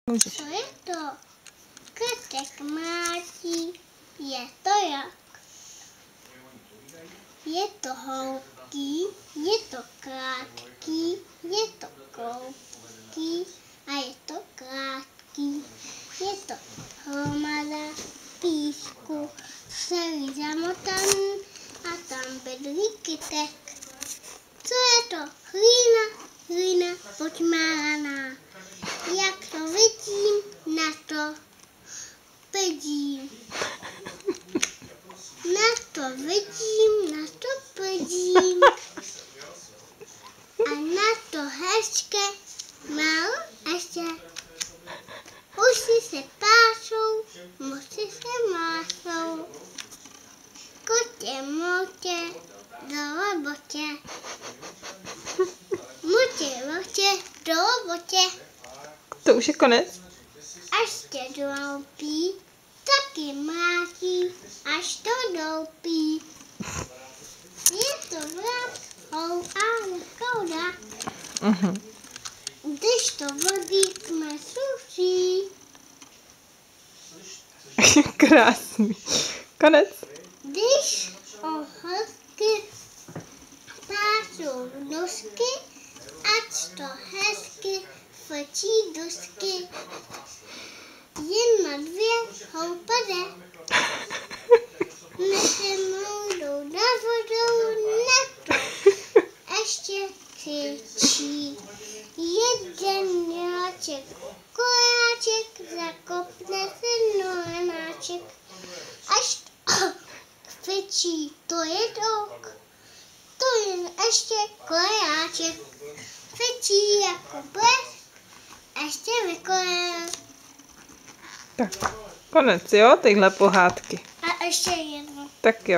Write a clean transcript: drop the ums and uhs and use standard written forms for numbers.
Můžeš. Co je to? Krtek mlátí. Je to jak? Je to hloubký, je to krátký, je to klouký a je to krátký. Je to hromada písku, celý zamotaný a tam bydlí kytek. Co je to? Hlína počmáraná. Jak to vidím, na to prdím. Na to vidím, na to prdím. A na to hezké mám ještě. Uši se pásou, musí se másou. Kotě motě, do robotě. Motě, do robotě. To už je konec? Až tě doupí, taky mlátí, až to doupí. Je to vrab, ale škoda. Když to vodítme suší. Krásný. Konec. Když ohrstky pásou dosky, ať to hezky frčí dosky. Jedna, dvě, houpade. Nese jdou na vodou, na to ještě křičí. Jeden miláček, koláček, zakopne se nohanáček. Až to křičí, to je dok, to je ještě koláček. Křičí jako bles, ještě vykolel. Tak, konec, jo, tyhle pohádky. A ještě jedno. Tak jo.